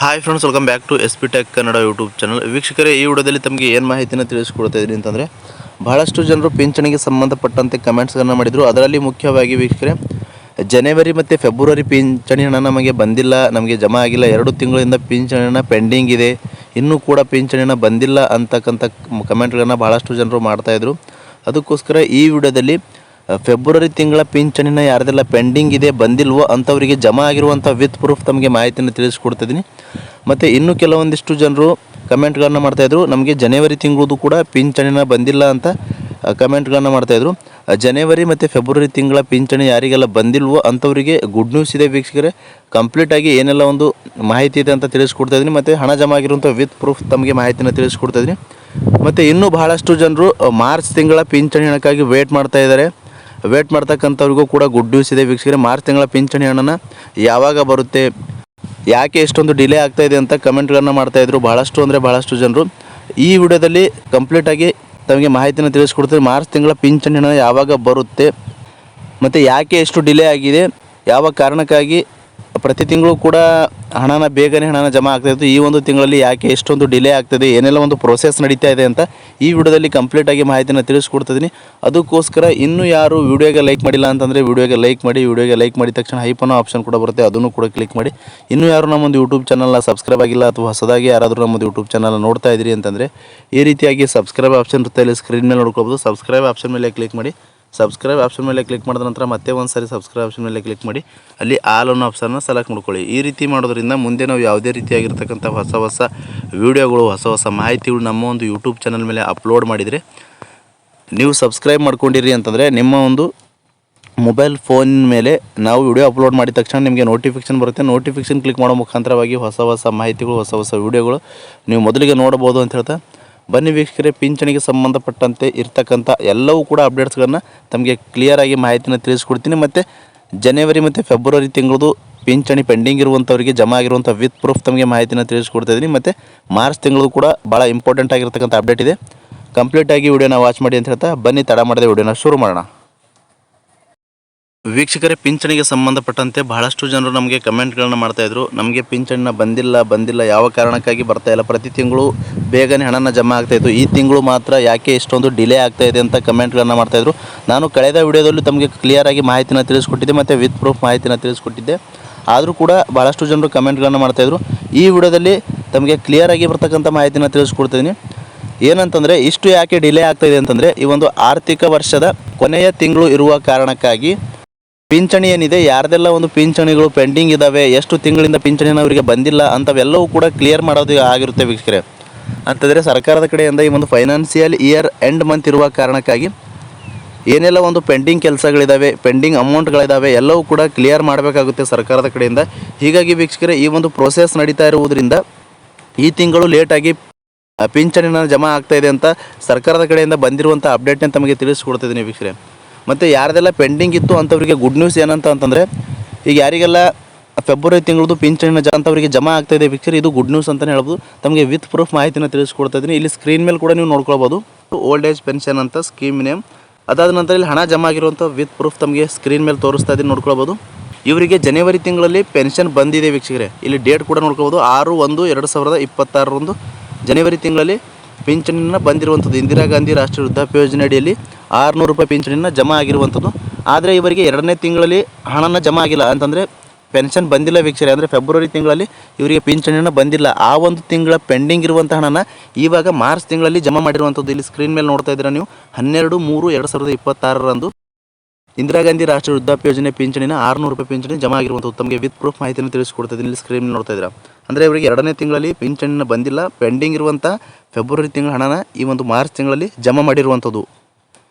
Hi friends, welcome back to SP Tech Kannada YouTube channel. ವೀಕ್ಷಕರೇ, ಈ ವಿಡಿಯೋದಲ್ಲಿ ತಮಗೆ ಏನು ಮಾಹಿತಿನ ತಿಳಿಸ್ಕೊಡ್ತಾ ಇದ್ದೀನಿ ಅಂತಂದರೆ, ಬಹಳಷ್ಟು ಜನರು ಪಿಂಚಣಿಗೆ ಸಂಬಂಧಪಟ್ಟಂತೆ ಕಮೆಂಟ್ಸ್ಗಳನ್ನು ಮಾಡಿದರು. ಅದರಲ್ಲಿ ಮುಖ್ಯವಾಗಿ ವೀಕ್ಷಕರೇ, ಜನವರಿ ಮತ್ತು ಫೆಬ್ರವರಿ ಪಿಂಚಣಿ ಹಣ ನಮಗೆ ಬಂದಿಲ್ಲ, ನಮಗೆ ಜಮಾ ಆಗಿಲ್ಲ, 2 ತಿಂಗಳಿಂದ ಪಿಂಚಣಿ ಹಣ ಪೆಂಡಿಂಗ್ ಇದೆ, ಇನ್ನೂ ಕೂಡ ಪಿಂಚಣಿ ಹಣ ಬಂದಿಲ್ಲ ಅಂತಕ್ಕಂಥ ಕಮೆಂಟ್ಗಳನ್ನು ಭಾಳಷ್ಟು ಜನರು ಮಾಡ್ತಾಯಿದ್ರು. ಅದಕ್ಕೋಸ್ಕರ ಈ ವಿಡಿಯೋದಲ್ಲಿ ಫೆಬ್ರವರಿ ತಿಂಗಳ ಪಿಂಚಣಿನ ಯಾರ್ದೆಲ್ಲ ಪೆಂಡಿಂಗ್ ಇದೆ, ಬಂದಿಲ್ವೋ ಅಂಥವರಿಗೆ ಜಮಾ ಆಗಿರುವಂಥ ವಿತ್ ಪ್ರೂಫ್ ತಮಗೆ ಮಾಹಿತಿಯನ್ನು ತಿಳಿಸ್ಕೊಡ್ತಿದ್ದೀನಿ. ಮತ್ತು ಇನ್ನೂ ಕೆಲವೊಂದಿಷ್ಟು ಜನರು ಕಮೆಂಟ್ಗಳನ್ನು ಮಾಡ್ತಾಯಿದ್ರು, ನಮಗೆ ಜನವರಿ ತಿಂಗಳದು ಕೂಡ ಪಿಂಚಣಿನ ಬಂದಿಲ್ಲ ಅಂತ ಕಮೆಂಟ್ಗಳನ್ನು ಮಾಡ್ತಾಯಿದ್ರು. ಜನವರಿ ಮತ್ತು ಫೆಬ್ರವರಿ ತಿಂಗಳ ಪಿಂಚಣಿ ಯಾರಿಗೆಲ್ಲ ಬಂದಿಲ್ವೋ ಅಂಥವರಿಗೆ ಗುಡ್ ನ್ಯೂಸ್ ಇದೆ ವೀಕ್ಷಕರೇ. ಕಂಪ್ಲೀಟಾಗಿ ಏನೆಲ್ಲ ಒಂದು ಮಾಹಿತಿ ಇದೆ ಅಂತ ತಿಳಿಸ್ಕೊಡ್ತಾಯಿದ್ದೀನಿ. ಮತ್ತು ಹಣ ಜಮಾ ಆಗಿರುವಂಥ ವಿತ್ ಪ್ರೂಫ್ ತಮಗೆ ಮಾಹಿತಿನ ತಿಳಿಸ್ಕೊಡ್ತಾಯಿದ್ದೀನಿ. ಮತ್ತು ಇನ್ನೂ ಬಹಳಷ್ಟು ಜನರು ಮಾರ್ಚ್ ತಿಂಗಳ ಪಿಂಚಣಿ ಹಣಕ್ಕಾಗಿ ವೇಟ್ ಮಾಡ್ತಕ್ಕಂಥವ್ರಿಗೂ ಕೂಡ ಗುಡ್ ನ್ಯೂಸ್ ಇದೆ ವೀಕ್ಷಕರೇ. ಮಾರ್ಚ್ ತಿಂಗಳ ಪಿಂಚಣಿ ಹಣನ ಯಾವಾಗ ಬರುತ್ತೆ, ಯಾಕೆ ಎಷ್ಟೊಂದು ಡಿಲೇ ಆಗ್ತಾಯಿದೆ ಅಂತ ಕಮೆಂಟ್ಗಳನ್ನು ಮಾಡ್ತಾಯಿದ್ರು ಬಹಳಷ್ಟು ಜನರು. ಈ ವಿಡಿಯೋದಲ್ಲಿ ಕಂಪ್ಲೀಟಾಗಿ ತಮಗೆ ಮಾಹಿತಿನ ತಿಳಿಸ್ಕೊಡ್ತೀವಿ. ಮಾರ್ಚ್ ತಿಂಗಳ ಪಿಂಚಣಿ ಹಣ ಯಾವಾಗ ಬರುತ್ತೆ ಮತ್ತು ಯಾಕೆ ಎಷ್ಟು ಡಿಲೇ ಆಗಿದೆ, ಯಾವ ಕಾರಣಕ್ಕಾಗಿ ಪ್ರತಿ ತಿಂಗಳು ಕೂಡ ಬೇಗನೆ ಹಣನ ಜಮಾ ಆಗ್ತಾಯಿತ್ತು, ಈ ಒಂದು ತಿಂಗಳಲ್ಲಿ ಯಾಕೆ ಎಷ್ಟೊಂದು ಡಿಲೇ ಆಗ್ತದೆ, ಏನೆಲ್ಲ ಒಂದು ಪ್ರೋಸೆಸ್ ನಡೀತಾ ಇದೆ ಅಂತ ಈ ವಿಡಿಯೋದಲ್ಲಿ ಕಂಪ್ಲೀಟಾಗಿ ಮಾಹಿತಿನ ತಿಳಿಸ್ಕೊಡ್ತಿದ್ದೀನಿ. ಅದಕ್ಕೋಸ್ಕರ ಇನ್ನೂ ಯಾರು ವಿಡಿಯೋಗೆ ಲೈಕ್ ಮಾಡಿಲ್ಲ ಅಂತಂದರೆ ವಿಡಿಯೋಗೆ ಲೈಕ್ ಮಾಡಿದ ತಕ್ಷಣ ಹೈಪನ್ನೋ ಆಪ್ಷನ್ ಕೂಡ ಬರುತ್ತೆ, ಅದನ್ನು ಕೂಡ ಕ್ಲಿಕ್ ಮಾಡಿ. ಇನ್ನೂ ಯಾರು ನಮ್ಮೊಂದು ಯೂಟ್ಯೂಬ್ ಚಾನಲ್ನ ಸಬ್ಸ್ಕ್ರೈಬ್ ಆಗಿಲ್ಲ ಅಥವಾ ಹೊಸದಾಗಿ ಯಾರಾದರೂ ನಮ್ಮದು ಯೂಟ್ಯೂಬ್ ಚಾನಲ್ ನೋಡ್ತಾ ಇದ್ದೀರಿ ಅಂತಂದರೆ ಈ ರೀತಿಯಾಗಿ ಸಬ್ಸ್ಕ್ರೈಬ್ ಆಪ್ಷನ್ ಇರುತ್ತೆ, ಇಲ್ಲಿ ಸ್ಕ್ರೀನ್ ಮೇಲೆ ನೋಡ್ಕೊಬೋದು. ಸಬ್ಸ್ಕ್ರೈಬ್ ಆಪ್ಷನ್ ಮೇಲೆ ಕ್ಲಿಕ್ ಮಾಡಿ. ಸಬ್ಸ್ಕ್ರೈಬ್ ಆಪ್ಷನ್ ಮೇಲೆ ಕ್ಲಿಕ್ ಮಾಡಿದ ನಂತರ ಮತ್ತೆ ಒಂದು ಸಾರಿ ಸಬ್ಸ್ಕ್ರೈಬ್ ಆಪ್ಷನ್ ಮೇಲೆ ಕ್ಲಿಕ್ ಮಾಡಿ, ಅಲ್ಲಿ ಆಲ್ ಅನ್ನೋ ಆಪ್ಷನ್ನ ಸೆಲೆಕ್ಟ್ ಮಾಡ್ಕೊಳ್ಳಿ. ಈ ರೀತಿ ಮಾಡೋದ್ರಿಂದ ಮುಂದೆ ನಾವು ಯಾವುದೇ ರೀತಿಯಾಗಿರ್ತಕ್ಕಂಥ ಹೊಸ ವೀಡಿಯೋಗಳು, ಹೊಸ ಮಾಹಿತಿಗಳು ನಮ್ಮ ಒಂದು ಯೂಟ್ಯೂಬ್ ಚಾನಲ್ ಮೇಲೆ ಅಪ್ಲೋಡ್ ಮಾಡಿದರೆ, ನೀವು ಸಬ್ಸ್ಕ್ರೈಬ್ ಮಾಡ್ಕೊಂಡಿರಿ ಅಂತಂದರೆ ನಿಮ್ಮ ಒಂದು ಮೊಬೈಲ್ ಫೋನ್ ಮೇಲೆ ನಾವು ವಿಡಿಯೋ ಅಪ್ಲೋಡ್ ಮಾಡಿದ ತಕ್ಷಣ ನಿಮಗೆ ನೋಟಿಫಿಕೇಷನ್ ಬರುತ್ತೆ. ನೋಟಿಫಿಕೇಷನ್ ಕ್ಲಿಕ್ ಮಾಡೋ ಮುಖಾಂತರವಾಗಿ ಹೊಸ ಮಾಹಿತಿಗಳು, ಹೊಸ ವೀಡಿಯೋಗಳು ನೀವು ಮೊದಲಿಗೆ ನೋಡಬಹುದು ಅಂತ ಹೇಳ್ತಾ, ಬನ್ನಿ ವೀಕ್ಷಕರೇ, ಪಿಂಚಣಿಗೆ ಸಂಬಂಧಪಟ್ಟಂತೆ ಇರ್ತಕ್ಕಂಥ ಎಲ್ಲವೂ ಕೂಡ ಅಪ್ಡೇಟ್ಸ್ಗಳನ್ನು ತಮಗೆ ಕ್ಲಿಯರಾಗಿ ಮಾಹಿತಿನ ತಿಳಿಸ್ಕೊಡ್ತೀನಿ. ಮತ್ತು ಜನವರಿ ಮತ್ತು ಫೆಬ್ರವರಿ ತಿಂಗಳದು ಪಿಂಚಣಿ ಪೆಂಡಿಂಗ್ ಇರುವಂಥವರಿಗೆ ಜಮಾ ಆಗಿರುವಂಥ ವಿತ್ ಪ್ರೂಫ್ ತಮಗೆ ಮಾಹಿತಿನ ತಿಳಿಸ್ಕೊಡ್ತಾಯಿದ್ದೀನಿ. ಮತ್ತು ಮಾರ್ಚ್ ತಿಂಗಳದು ಕೂಡ ಭಾಳ ಇಂಪಾರ್ಟೆಂಟ್ ಆಗಿರ್ತಕ್ಕಂಥ ಅಪ್ಡೇಟ್ ಇದೆ. ಕಂಪ್ಲೀಟಾಗಿ ವಿಡಿಯೋನ ವಾಚ್ ಮಾಡಿ ಅಂತ ಹೇಳ್ತಾ, ಬನ್ನಿ ತಡ ಮಾಡದೆ ವಿಡಿಯೋನ ಶುರು ಮಾಡೋಣ. ವೀಕ್ಷಕರೇ, ಪಿಂಚಣಿಗೆ ಸಂಬಂಧಪಟ್ಟಂತೆ ಬಹಳಷ್ಟು ಜನರು ನಮಗೆ ಕಮೆಂಟ್ಗಳನ್ನು ಮಾಡ್ತಾಯಿದ್ರು, ನಮಗೆ ಪಿಂಚಣಿನ ಬಂದಿಲ್ಲ, ಯಾವ ಕಾರಣಕ್ಕಾಗಿ ಬರ್ತಾಯಿಲ್ಲ, ಪ್ರತಿ ತಿಂಗಳು ಬೇಗನೆ ಹಣನ ಜಮಾ ಆಗ್ತಾಯಿತ್ತು, ಈ ತಿಂಗಳು ಮಾತ್ರ ಯಾಕೆ ಇಷ್ಟೊಂದು ಡಿಲೇ ಆಗ್ತಾಯಿದೆ ಅಂತ ಕಮೆಂಟ್ಗಳನ್ನು ಮಾಡ್ತಾಯಿದ್ರು. ನಾನು ಕಳೆದ ವಿಡಿಯೋದಲ್ಲಿ ತಮಗೆ ಕ್ಲಿಯರಾಗಿ ಮಾಹಿತಿನ ತಿಳಿಸ್ಕೊಟ್ಟಿದ್ದೆ ಮತ್ತು ವಿತ್ ಪ್ರೂಫ್ ಮಾಹಿತಿನ ತಿಳಿಸ್ಕೊಟ್ಟಿದ್ದೆ. ಆದರೂ ಕೂಡ ಭಾಳಷ್ಟು ಜನರು ಕಮೆಂಟ್ಗಳನ್ನು ಮಾಡ್ತಾಯಿದ್ರು. ಈ ವಿಡಿಯೋದಲ್ಲಿ ತಮಗೆ ಕ್ಲಿಯರಾಗಿ ಬರ್ತಕ್ಕಂಥ ಮಾಹಿತಿನ ತಿಳಿಸ್ಕೊಡ್ತಿದ್ದೀನಿ. ಏನಂತಂದರೆ, ಇಷ್ಟು ಯಾಕೆ ಡಿಲೇ ಆಗ್ತಾಯಿದೆ ಅಂತಂದರೆ, ಈ ಒಂದು ಆರ್ಥಿಕ ವರ್ಷದ ಕೊನೆಯ ತಿಂಗಳು ಇರುವ ಕಾರಣಕ್ಕಾಗಿ ಪಿಂಚಣಿ ಏನಿದೆ, ಯಾರ್ದೆಲ್ಲ ಒಂದು ಪಿಂಚಣಿಗಳು ಪೆಂಡಿಂಗ್ ಇದ್ದಾವೆ, ಎಷ್ಟು ತಿಂಗಳಿಂದ ಪಿಂಚಣಿನ ಅವರಿಗೆ ಬಂದಿಲ್ಲ ಅಂಥವೆಲ್ಲವೂ ಕೂಡ ಕ್ಲಿಯರ್ ಮಾಡೋದು ಆಗಿರುತ್ತೆ ವೀಕ್ಷಕರೇ. ಅಂತಂದರೆ ಸರ್ಕಾರದ ಕಡೆಯಿಂದ ಈ ಒಂದು ಫೈನಾನ್ಷಿಯಲ್ ಇಯರ್ ಎಂಡ್ ಮಂತ್ ಇರುವ ಕಾರಣಕ್ಕಾಗಿ ಏನೆಲ್ಲ ಒಂದು ಪೆಂಡಿಂಗ್ ಕೆಲಸಗಳಿದ್ದಾವೆ, ಪೆಂಡಿಂಗ್ ಅಮೌಂಟ್ಗಳಿದ್ದಾವೆ, ಎಲ್ಲವೂ ಕೂಡ ಕ್ಲಿಯರ್ ಮಾಡಬೇಕಾಗುತ್ತೆ ಸರ್ಕಾರದ ಕಡೆಯಿಂದ. ಹೀಗಾಗಿ ವೀಕ್ಷಕರೇ, ಈ ಒಂದು ಪ್ರೋಸೆಸ್ ನಡೀತಾ ಇರುವುದರಿಂದ ಈ ತಿಂಗಳು ಲೇಟಾಗಿ ಪಿಂಚಣಿನ ಜಮಾ ಆಗ್ತಾಯಿದೆ ಅಂತ ಸರ್ಕಾರದ ಕಡೆಯಿಂದ ಬಂದಿರುವಂಥ ಅಪ್ಡೇಟ್ನ ತಮಗೆ ತಿಳಿಸ್ಕೊಡ್ತಿದ್ದೀನಿ ವೀಕ್ಷಕರೇ. ಮತ್ತು ಯಾರ್ದೆಲ್ಲ ಪೆಂಡಿಂಗ್ ಇತ್ತು ಅಂಥವರಿಗೆ ಗುಡ್ ನ್ಯೂಸ್ ಏನಂತಂದರೆ, ಈಗ ಯಾರಿಗೆಲ್ಲ ಫೆಬ್ರವರಿ ತಿಂಗಳದು ಪಿಂಚಣಿನ ಅಂಥವರಿಗೆ ಜಮಾ ಆಗ್ತಾಯಿದೆ ವೀಕ್ಷಕರೇ, ಇದು ಗುಡ್ ನ್ಯೂಸ್ ಅಂತಲೇ ಹೇಳ್ಬೋದು. ತಮಗೆ ವಿತ್ ಪ್ರೂಫ್ ಮಾಹಿತಿನ ತಿಳಿಸ್ಕೊಡ್ತಾ ಇದ್ದೀನಿ. ಇಲ್ಲಿ ಸ್ಕ್ರೀನ್ ಮೇಲೆ ಕೂಡ ನೀವು ನೋಡ್ಕೊಳ್ಬೋದು, ಓಲ್ಡ್ ಏಜ್ ಪೆನ್ಷನ್ ಅಂತ ಸ್ಕೀಮ್ ನೇಮ್. ಅದಾದ ನಂತರ ಇಲ್ಲಿ ಹಣ ಜಮಾ ಆಗಿರುವಂಥ ವಿತ್ ಪ್ರೂಫ್ ತಮಗೆ ಸ್ಕ್ರೀನ್ ಮೇಲೆ ತೋರಿಸ್ತಾ ಇದ್ದೀನಿ, ನೋಡ್ಕೊಳ್ಬೋದು. ಇವರಿಗೆ ಜನವರಿ ತಿಂಗಳಲ್ಲಿ ಪೆನ್ಷನ್ ಬಂದಿದೆ ವೀಕ್ಷಕರೇ. ಇಲ್ಲಿ ಡೇಟ್ ಕೂಡ ನೋಡ್ಕೊಳ್ಬೋದು, 6/1/2026 ಜನವರಿ ತಿಂಗಳಲ್ಲಿ ಪಿಂಚಣಿನ ಬಂದಿರುವಂಥದ್ದು. ಇಂದಿರಾ ಗಾಂಧಿ ರಾಷ್ಟ್ರೀಯ ವೃದ್ಧಾಪ್ಯ ಯೋಜನೆ ಅಡಿಯಲ್ಲಿ 600 ರೂಪಾಯಿ ಪಿಂಚಣಿನ ಜಮಾ ಆಗಿರುವಂಥದ್ದು. ಆದರೆ ಇವರಿಗೆ 2ನೇ ತಿಂಗಳಲ್ಲಿ ಹಣನ ಜಮಾ ಆಗಿಲ್ಲ, ಅಂತಂದರೆ ಪೆನ್ಷನ್ ಬಂದಿಲ್ಲ ವೀಕ್ಷಕರೇ. ಅಂದರೆ ಫೆಬ್ರವರಿ ತಿಂಗಳಲ್ಲಿ ಇವರಿಗೆ ಪಿಂಚಣಿನ ಬಂದಿಲ್ಲ, ಆ ಒಂದು ತಿಂಗಳ ಪೆಂಡಿಂಗ್ ಇರುವಂಥ ಹಣನ ಇವಾಗ ಮಾರ್ಚ್ ತಿಂಗಳಲ್ಲಿ ಜಮಾ ಮಾಡಿರುವಂಥದ್ದು. ಇಲ್ಲಿ ಸ್ಕ್ರೀನ್ ಮೇಲೆ ನೋಡ್ತಾ ಇದ್ದೀರಾ ನೀವು, 12/3/2026 ಇಂದಿರಾ ಗಾಂಧಿ ರಾಷ್ಟ್ರೀಯ ವೃದ್ಧಾಪ್ಯ ಯೋಜನೆ ಪಿಂಚಣಿನ 600 ರೂಪಾಯಿ ಪಿಂಚಣಿ ಜಮಾ ಆಗಿರುವಂಥದ್ದು. ತಮಗೆ ವಿತ್ ಪ್ರೂಫ್ ಮಾಹಿತಿಯನ್ನು ತಿಳಿಸ್ಕೊಡ್ತಿದ್ದೀನಿ. ಇಲ್ಲಿ ಸ್ಕ್ರೀನ್ ನೋಡ್ತಾ ಇದ್ದೀರಾ. ಅಂದರೆ ಇವರಿಗೆ 2ನೇ ತಿಂಗಳಲ್ಲಿ ಪಿಂಚಣಿನ ಬಂದಿಲ್ಲ, ಪೆಂಡಿಂಗ್ ಇರುವಂಥ ಫೆಬ್ರವರಿ ತಿಂಗಳ ಹಣನ ಈ ಒಂದು ಮಾರ್ಚ್ ತಿಂಗಳಲ್ಲಿ ಜಮಾ ಮಾಡಿರುವಂಥದ್ದು.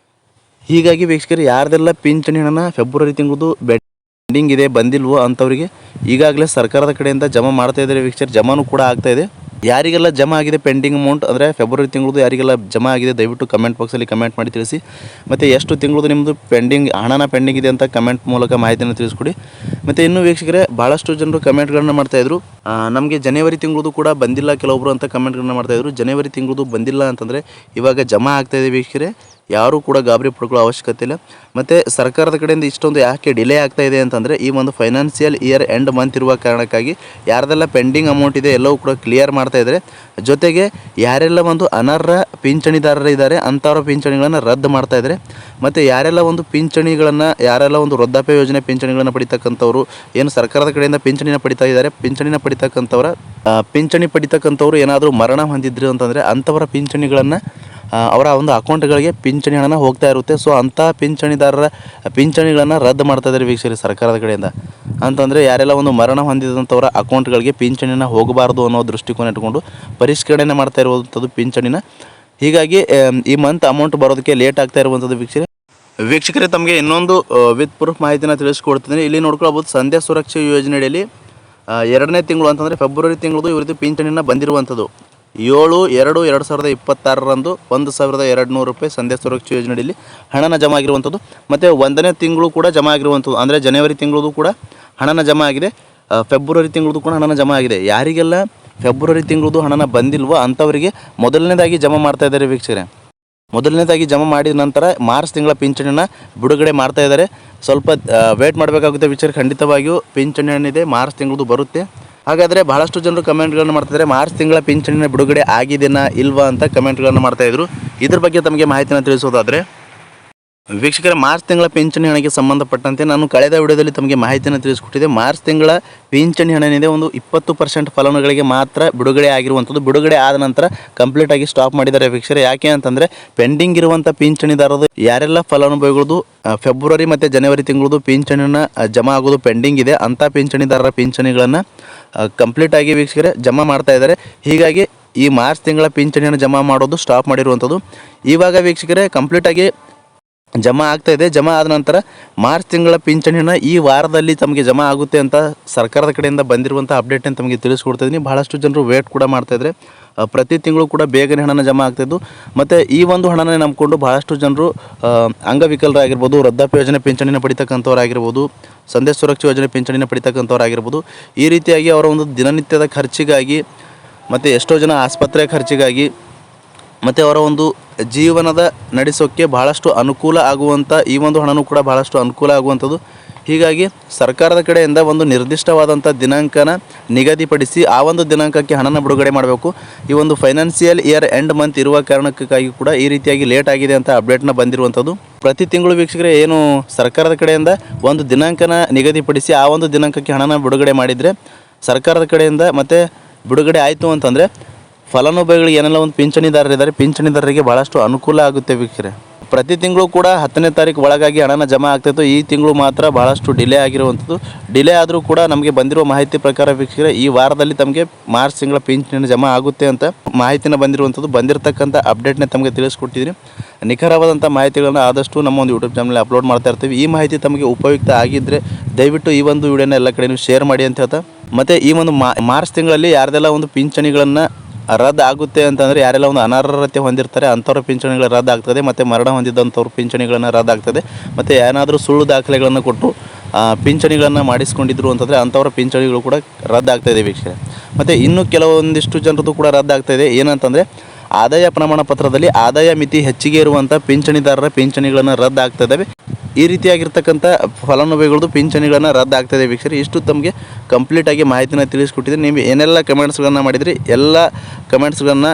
ಹೀಗಾಗಿ ವೀಕ್ಷಕರು, ಯಾರ್ದೆಲ್ಲ ಪಿಂಚಣಿ ಹಣನ ಫೆಬ್ರವರಿ ತಿಂಗಳದು ಪೆಂಡಿಂಗ್ ಇದೆ, ಬಂದಿಲ್ವೋ ಅಂಥವರಿಗೆ ಈಗಾಗಲೇ ಸರ್ಕಾರದ ಕಡೆಯಿಂದ ಜಮಾ ಮಾಡ್ತಾ ಇದ್ದಾರೆ ವೀಕ್ಷಕರು. ಜಮಾನು ಕೂಡ ಆಗ್ತಾಯಿದೆ. ಯಾರಿಗೆಲ್ಲ ಜಮಾ ಆಗಿದೆ ಪೆಂಡಿಂಗ್ ಅಮೌಂಟ್, ಅಂದರೆ ಫೆಬ್ರವರಿ ತಿಂಗಳದು ಯಾರಿಗೆಲ್ಲ ಜಮಾ ಆಗಿದೆ, ದಯವಿಟ್ಟು ಕಮೆಂಟ್ ಬಾಕ್ಸಲ್ಲಿ ಕಮೆಂಟ್ ಮಾಡಿ ತಿಳಿಸಿ. ಮತ್ತು ಎಷ್ಟು ತಿಂಗಳದು ನಿಮ್ಮದು ಹಣನ ಪೆಂಡಿಂಗ್ ಇದೆ ಅಂತ ಕಮೆಂಟ್ ಮೂಲಕ ಮಾಹಿತಿಯನ್ನು ತಿಳಿಸ್ಕೊಡಿ. ಮತ್ತು ಇನ್ನೂ ವೀಕ್ಷಕರೇ, ಭಾಳಷ್ಟು ಜನರು ಕಮೆಂಟ್ಗಳನ್ನು ಮಾಡ್ತಾಯಿದ್ರು, ನಮಗೆ ಜನವರಿ ತಿಂಗಳದು ಕೂಡ ಬಂದಿಲ್ಲ ಕೆಲವೊಬ್ಬರು ಅಂತ ಕಮೆಂಟ್ಗಳನ್ನ ಮಾಡ್ತಾಯಿದ್ರು. ಜನವರಿ ತಿಂಗಳದು ಬಂದಿಲ್ಲ ಅಂತಂದರೆ ಇವಾಗ ಜಮಾ ಆಗ್ತಾಯಿದೆ ವೀಕ್ಷಕರೇ. ಯಾರೂ ಕೂಡ ಗಾಬರಿ ಪಡ್ಕೊಳ್ಳೋ ಅವಶ್ಯಕತೆ ಇಲ್ಲ. ಮತ್ತು ಸರ್ಕಾರದ ಕಡೆಯಿಂದ ಇಷ್ಟೊಂದು ಯಾಕೆ ಡಿಲೇ ಆಗ್ತಾಯಿದೆ ಅಂತಂದರೆ ಈ ಒಂದು ಫೈನಾನ್ಷಿಯಲ್ ಇಯರ್ ಎಂಡ್ ಮಂತ್ ಇರುವ ಕಾರಣಕ್ಕಾಗಿ ಯಾರ್ದೆಲ್ಲ ಪೆಂಡಿಂಗ್ ಅಮೌಂಟ್ ಇದೆ ಎಲ್ಲವೂ ಕೂಡ ಕ್ಲಿಯರ್ ಮಾಡ್ತಾಯಿದ್ದಾರೆ. ಜೊತೆಗೆ ಯಾರೆಲ್ಲ ಒಂದು ಅನರ್ಹ ಪಿಂಚಣಿದಾರರು ಇದ್ದಾರೆ ಅಂಥವ್ರ ಪಿಂಚಣಿಗಳನ್ನು ರದ್ದು ಮಾಡ್ತಾಯಿದ್ದಾರೆ. ಮತ್ತು ಯಾರೆಲ್ಲ ಒಂದು ಪಿಂಚಣಿಗಳನ್ನು ಯಾರೆಲ್ಲ ಒಂದು ವೃದ್ಧಾಪ್ಯ ಯೋಜನೆ ಪಿಂಚಣಿಗಳನ್ನು ಪಡಿತಕ್ಕಂಥವ್ರು ಏನು ಸರ್ಕಾರದ ಕಡೆಯಿಂದ ಪಿಂಚಣಿನ ಪಡಿತಾ ಇದ್ದಾರೆ, ಪಿಂಚಣಿನ ಪಿಂಚಣಿ ಪಡಿತಕ್ಕಂಥವ್ರು ಏನಾದರೂ ಮರಣ ಹೊಂದಿದ್ರು ಅಂತಂದರೆ ಅಂಥವರ ಪಿಂಚಣಿಗಳನ್ನು ಅವರ ಒಂದು ಅಕೌಂಟ್ಗಳಿಗೆ ಪಿಂಚಣಿ ಹಣನ ಹೋಗ್ತಾ ಇರುತ್ತೆ. ಸೊ ಅಂಥ ಪಿಂಚಣಿದಾರರ ಪಿಂಚಣಿಗಳನ್ನು ರದ್ದು ಮಾಡ್ತಾ ಇದ್ದಾರೆ ವೀಕ್ಷಕರೇ ಸರ್ಕಾರದ ಕಡೆಯಿಂದ. ಅಂತಂದರೆ ಯಾರೆಲ್ಲ ಒಂದು ಮರಣ ಹೊಂದಿದಂಥವರ ಅಕೌಂಟ್ಗಳಿಗೆ ಪಿಂಚಣಿನ ಹೋಗಬಾರ್ದು ಅನ್ನೋ ದೃಷ್ಟಿಕೋನ ಇಟ್ಕೊಂಡು ಪರಿಷ್ಕರಣೆ ಮಾಡ್ತಾ ಇರುವಂಥದ್ದು ಪಿಂಚಣಿನ. ಹೀಗಾಗಿ ಈ ಮಂತ್ ಅಮೌಂಟ್ ಬರೋದಕ್ಕೆ ಲೇಟ್ ಆಗ್ತಾ ಇರುವಂಥದ್ದು ವೀಕ್ಷಕರೇ. ತಮಗೆ ಇನ್ನೊಂದು ವಿತ್ ಪ್ರೂಫ್ ಮಾಹಿತಿನ ತಿಳಿಸ್ಕೊಡ್ತೀನಿ. ಇಲ್ಲಿ ನೋಡ್ಕೊಳ್ಬೋದು, ಸಂಧ್ಯಾ ಸುರಕ್ಷಾ ಯೋಜನೆಯಲ್ಲಿ 2ನೇ ತಿಂಗಳು ಅಂತಂದರೆ ಫೆಬ್ರವರಿ ತಿಂಗಳದು ಇವರದ್ದು ಪಿಂಚಣಿನ ಬಂದಿರುವಂಥದ್ದು 7/2/2026 1,200 ರೂಪಾಯಿ ಸಂಧ್ಯಾ ಸುರಕ್ಷಾ ಯೋಜನೆಯಲ್ಲಿ ಹಣನ ಜಮಾ ಆಗಿರುವಂಥದ್ದು. ಮತ್ತು 1ನೇ ತಿಂಗಳು ಕೂಡ ಜಮಾ ಆಗಿರುವಂಥದ್ದು, ಅಂದರೆ ಜನವರಿ ತಿಂಗಳದು ಕೂಡ ಹಣನ ಜಮಾ ಆಗಿದೆ, ಫೆಬ್ರವರಿ ತಿಂಗಳದು ಕೂಡ ಹಣನ ಜಮಾ ಆಗಿದೆ. ಯಾರಿಗೆಲ್ಲ ಫೆಬ್ರವರಿ ತಿಂಗಳದು ಹಣನ ಬಂದಿಲ್ವೋ ಅಂಥವರಿಗೆ ಮೊದಲನೇದಾಗಿ ಜಮಾ ಮಾಡ್ತಾ ಇದ್ದಾರೆ ವೀಕ್ಷಕರೇ. ಮೊದಲನೇದಾಗಿ ಜಮಾ ಮಾಡಿದ ನಂತರ ಮಾರ್ಚ್ ತಿಂಗಳ ಪಿಂಚಣಿನ ಬಿಡುಗಡೆ ಮಾಡ್ತಾ ಇದ್ದಾರೆ. ಸ್ವಲ್ಪ ವೇಟ್ ಮಾಡಬೇಕಾಗುತ್ತೆ ವೀಕ್ಷಕರೇ. ಖಂಡಿತವಾಗಿಯೂ ಪಿಂಚಣಿ ಏನಿದೆ ಮಾರ್ಚ್ ತಿಂಗಳದು ಬರುತ್ತೆ. ಹಾಗಾದರೆ ಬಹಳಷ್ಟು ಜನರು ಕಮೆಂಟ್ಗಳನ್ನು ಮಾಡ್ತಾಯಿದ್ದಾರೆ, ಮಾರ್ಚ್ ತಿಂಗಳ ಪಿಂಚಣಿನ ಬಿಡುಗಡೆ ಆಗಿದೆನಾ ಇಲ್ವಾ ಅಂತ ಕಮೆಂಟ್ಗಳನ್ನು ಮಾಡ್ತಾಯಿದ್ರು. ಇದ್ರ ಬಗ್ಗೆ ತಮಗೆ ಮಾಹಿತಿನ ತಿಳಿಸೋದಾದರೆ ವೀಕ್ಷಕರೇ, ಮಾರ್ಚ್ ತಿಂಗಳ ಪಿಂಚಣಿ ಹಣಕ್ಕೆ ಸಂಬಂಧಪಟ್ಟಂತೆ ನಾನು ಕಳೆದ ವಿಡಿಯೋದಲ್ಲಿ ತಮಗೆ ಮಾಹಿತಿಯನ್ನು ತಿಳಿಸ್ಕೊಟ್ಟಿದ್ದೆ. ಮಾರ್ಚ್ ತಿಂಗಳ ಪಿಂಚಣಿ ಹಣ ಏನಿದೆ ಒಂದು 20% ಫಲಾನುಭವಿಗಳಿಗೆ ಮಾತ್ರ ಬಿಡುಗಡೆ ಆಗಿರುವಂಥದ್ದು. ಬಿಡುಗಡೆ ಆದ ನಂತರ ಕಂಪ್ಲೀಟಾಗಿ ಸ್ಟಾಪ್ ಮಾಡಿದ್ದಾರೆ ವೀಕ್ಷಕರೇ. ಯಾಕೆ ಅಂತಂದರೆ ಪೆಂಡಿಂಗ್ ಇರುವಂಥ ಪಿಂಚಣಿದಾರರು ಯಾರೆಲ್ಲ ಫಲಾನುಭವಿಗಳದು ಫೆಬ್ರವರಿ ಮತ್ತು ಜನವರಿ ತಿಂಗಳದು ಪಿಂಚಣಿನ ಜಮಾ ಆಗೋದು ಪೆಂಡಿಂಗ್ ಇದೆ ಅಂಥ ಪಿಂಚಣಿದಾರರ ಪಿಂಚಣಿಗಳನ್ನು ಕಂಪ್ಲೀಟಾಗಿ ವೀಕ್ಷಕರೇ ಜಮಾ ಮಾಡ್ತಾ ಇದ್ದಾರೆ. ಹೀಗಾಗಿ ಈ ಮಾರ್ಚ್ ತಿಂಗಳ ಪಿಂಚಣಿಯನ್ನು ಜಮಾ ಮಾಡೋದು ಸ್ಟಾಪ್ ಮಾಡಿರುವಂಥದ್ದು. ಇವಾಗ ವೀಕ್ಷಕರೇ ಕಂಪ್ಲೀಟಾಗಿ ಜಮಾ ಆಗ್ತಾಯಿದೆ. ಜಮಾ ಆದ ನಂತರ ಮಾರ್ಚ್ ತಿಂಗಳ ಪಿಂಚಣಿನ ಈ ವಾರದಲ್ಲಿ ತಮಗೆ ಜಮಾ ಆಗುತ್ತೆ ಅಂತ ಸರ್ಕಾರದ ಕಡೆಯಿಂದ ಬಂದಿರುವಂಥ ಅಪ್ಡೇಟನ್ನು ತಮಗೆ ತಿಳಿಸ್ಕೊಡ್ತಾಯಿದ್ದೀನಿ. ಭಾಳಷ್ಟು ಜನರು ವೇಟ್ ಕೂಡ ಮಾಡ್ತಾಯಿದ್ದಾರೆ. ಪ್ರತಿ ತಿಂಗಳು ಕೂಡ ಬೇಗನೆ ಹಣನ ಜಮಾ ಆಗ್ತಾಯಿದ್ದು. ಮತ್ತು ಈ ಒಂದು ಹಣನೇ ನಂಬಿಕೊಂಡು ಭಾಳಷ್ಟು ಜನರು ಅಂಗವಿಕಲರಾಗಿರ್ಬೋದು, ವೃದ್ಧಾಪ್ಯ ಯೋಜನೆ ಪಿಂಚಣಿನ ಪಡಿತಕ್ಕಂಥವ್ರಾಗಿರ್ಬೋದು, ಸಂಧ್ಯಾ ಸುರಕ್ಷಾ ಯೋಜನೆ ಪಿಂಚಣಿನ ಪಡಿತಕ್ಕಂಥವ್ರಾಗಿರ್ಬೋದು, ಈ ರೀತಿಯಾಗಿ ಅವರ ಒಂದು ದಿನನಿತ್ಯದ ಖರ್ಚಿಗಾಗಿ ಮತ್ತು ಎಷ್ಟೋ ಜನ ಆಸ್ಪತ್ರೆ ಖರ್ಚಿಗಾಗಿ ಮತ್ತು ಅವರ ಒಂದು ಜೀವನದ ನಡೆಸೋಕ್ಕೆ ಬಹಳಷ್ಟು ಅನುಕೂಲ ಆಗುವಂಥ ಈ ಒಂದು ಹಣನೂ ಕೂಡ ಬಹಳಷ್ಟು ಅನುಕೂಲ ಆಗುವಂಥದ್ದು. ಹೀಗಾಗಿ ಸರ್ಕಾರದ ಕಡೆಯಿಂದ ಒಂದು ನಿರ್ದಿಷ್ಟವಾದಂಥ ದಿನಾಂಕನ ನಿಗದಿಪಡಿಸಿ ಆ ಒಂದು ದಿನಾಂಕಕ್ಕೆ ಹಣನ ಬಿಡುಗಡೆ ಮಾಡಬೇಕು. ಈ ಒಂದು ಫೈನಾನ್ಷಿಯಲ್ ಇಯರ್ ಎಂಡ್ ಮಂತ್ ಇರುವ ಕಾರಣಕ್ಕಾಗಿ ಕೂಡ ಈ ರೀತಿಯಾಗಿ ಲೇಟ್ ಆಗಿದೆ ಅಂತ ಅಪ್ಡೇಟ್ನ ಬಂದಿರುವಂಥದ್ದು. ಪ್ರತಿ ತಿಂಗಳು ವೀಕ್ಷಕರೇ ಏನು ಸರ್ಕಾರದ ಕಡೆಯಿಂದ ಒಂದು ದಿನಾಂಕನ ನಿಗದಿಪಡಿಸಿ ಆ ಒಂದು ದಿನಾಂಕಕ್ಕೆ ಹಣನ ಬಿಡುಗಡೆ ಮಾಡಿದರೆ ಸರ್ಕಾರದ ಕಡೆಯಿಂದ ಮತ್ತು ಬಿಡುಗಡೆ ಆಯಿತು ಅಂತಂದರೆ ಫಲಾನುಭವಿಗಳಿಗೆ ಏನೆಲ್ಲ ಒಂದು ಪಿಂಚಣಿದಾರರಿದ್ದಾರೆ ಪಿಂಚಣಿದಾರರಿಗೆ ಭಾಳಷ್ಟು ಅನುಕೂಲ ಆಗುತ್ತೆ ವೀಕ್ಷಕರೇ. ಪ್ರತಿ ತಿಂಗಳು ಕೂಡ 10ನೇ ತಾರೀಕು ಒಳಗಾಗಿ ಹಣನ ಜಮಾ ಆಗ್ತಾಯಿತ್ತು. ಈ ತಿಂಗಳು ಮಾತ್ರ ಭಾಳಷ್ಟು ಡಿಲೇ ಆಗಿರುವಂಥದ್ದು. ಡಿಲೇ ಆದರೂ ಕೂಡ ನಮಗೆ ಬಂದಿರುವ ಮಾಹಿತಿ ಪ್ರಕಾರ ವೀಕ್ಷಕರೇ ಈ ವಾರದಲ್ಲಿ ತಮಗೆ ಮಾರ್ಚ್ ತಿಂಗಳ ಪಿಂಚಣಿ ಜಮಾ ಆಗುತ್ತೆ ಅಂತ ಮಾಹಿತಿನ ಬಂದಿರುವಂಥದ್ದು. ಬಂದಿರತಕ್ಕಂಥ ಅಪ್ಡೇಟ್ನ ತಮಗೆ ತಿಳಿಸ್ಕೊಟ್ಟಿದ್ದೀನಿ. ನಿಖರವಾದಂಥ ಮಾಹಿತಿಗಳನ್ನು ಆದಷ್ಟು ನಮ್ಮ ಒಂದು ಯೂಟ್ಯೂಬ್ ಚಾನಲ್ ಅಪ್ಲೋಡ್ ಮಾಡ್ತಾ ಇರ್ತೀವಿ. ಈ ಮಾಹಿತಿ ತಮಗೆ ಉಪಯುಕ್ತ ಆಗಿದ್ದರೆ ದಯವಿಟ್ಟು ಈ ಒಂದು ವಿಡಿಯೋನ ಎಲ್ಲ ಕಡೆ ನೀವು ಶೇರ್ ಮಾಡಿ ಅಂತ ಹೇಳ್ತಾ, ಮತ್ತು ಈ ಒಂದು ಮಾರ್ಚ್ ತಿಂಗಳಲ್ಲಿ ಯಾರ್ದೆಲ್ಲ ಒಂದು ಪಿಂಚಣಿಗಳನ್ನು ರದ್ದು ಆಗುತ್ತೆ ಅಂತಂದರೆ ಯಾರೆಲ್ಲ ಒಂದು ಅನರ್ಹತೆ ಹೊಂದಿರ್ತಾರೆ ಅಂಥವ್ರ ಪಿಂಚಣಿಗಳು ರದ್ದು ಆಗ್ತದೆ. ಮತ್ತು ಮರಣ ಹೊಂದಿದ್ದಂಥವ್ರ ಪಿಂಚಣಿಗಳನ್ನು ರದ್ದು ಆಗ್ತದೆ. ಮತ್ತು ಏನಾದರೂ ಸುಳ್ಳು ದಾಖಲೆಗಳನ್ನು ಕೊಟ್ಟು ಪಿಂಚಣಿಗಳನ್ನು ಮಾಡಿಸ್ಕೊಂಡಿದ್ರು ಅಂತಂದರೆ ಅಂಥವ್ರ ಪಿಂಚಣಿಗಳು ಕೂಡ ರದ್ದಾಗ್ತಾಯಿದೆ ವೀಕ್ಷಕರೇ. ಮತ್ತು ಇನ್ನೂ ಕೆಲವೊಂದಿಷ್ಟು ಜನರದ್ದು ಕೂಡ ರದ್ದಾಗ್ತಾಯಿದೆ. ಏನಂತಂದರೆ ಆದಾಯ ಪ್ರಮಾಣ ಪತ್ರದಲ್ಲಿ ಆದಾಯ ಮಿತಿ ಹೆಚ್ಚಿಗೆ ಇರುವಂಥ ಪಿಂಚಣಿದಾರರ ಪಿಂಚಣಿಗಳನ್ನು ರದ್ದು ಆಗ್ತಾಯಿದ್ದಾವೆ. ಈ ರೀತಿಯಾಗಿರ್ತಕ್ಕಂಥ ಫಲಾನುಭವಿಗಳದ್ದು ಪಿಂಚಣಿಗಳನ್ನು ರದ್ದು ಆಗ್ತಾಯಿದೆ ವೀಕ್ಷಕರೇ. ಇಷ್ಟು ತಮಗೆ ಕಂಪ್ಲೀಟಾಗಿ ಮಾಹಿತಿನ ತಿಳಿಸ್ಕೊಟ್ಟಿದ್ದೀನಿ. ನೀವು ಏನೆಲ್ಲ ಕಮೆಂಟ್ಸ್ಗಳನ್ನು ಮಾಡಿದ್ರಿ ಎಲ್ಲ ಕಮೆಂಟ್ಸ್ಗಳನ್ನು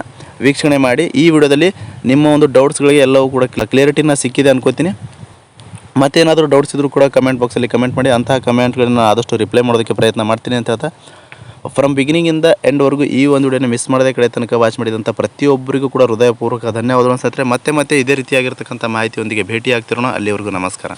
ವೀಕ್ಷಣೆ ಮಾಡಿ ಈ ವಿಡಿಯೋದಲ್ಲಿ ನಿಮ್ಮ ಒಂದು ಡೌಟ್ಸ್ಗಳಿಗೆ ಎಲ್ಲವೂ ಕೂಡ ಕ್ಲಿಯರಿಟಿನ ಸಿಕ್ಕಿದೆ ಅನ್ಕೋತೀನಿ. ಮತ್ತೇನಾದರೂ ಡೌಟ್ಸ್ ಇದ್ದರೂ ಕೂಡ ಕಮೆಂಟ್ ಬಾಕ್ಸಲ್ಲಿ ಕಮೆಂಟ್ ಮಾಡಿ. ಅಂತಹ ಕಮೆಂಟ್ಗಳನ್ನು ಆದಷ್ಟು ರಿಪ್ಲೈ ಮಾಡೋದಕ್ಕೆ ಪ್ರಯತ್ನ ಮಾಡ್ತೀನಿ ಅಂತ ಹೇಳ್ತಾ, ಫ್ರಮ್ ಬಿಗಿನಿಂಗಿಂದ ಎಂಡ್ವರೆಗೂ ಈ ಒಂದು ವಿಡಿಯೋನ ಮಿಸ್ ಮಾಡದೆ ಕಡೆ ತನಕ ವಾಚ್ ಮಾಡಿದಂಥ ಪ್ರತಿಯೊಬ್ಬರಿಗೂ ಕೂಡ ಹೃದಯಪೂರ್ವಕ ಧನ್ಯವಾದಗಳನ್ನು. ಮತ್ತೆ ಇದೇ ರೀತಿಯಾಗಿರ್ತಕ್ಕಂಥ ಮಾಹಿತಿಯೊಂದಿಗೆ ಭೇಟಿ ಆಗ್ತಿರೋಣ. ಅಲ್ಲಿವರೆಗೂ ನಮಸ್ಕಾರ.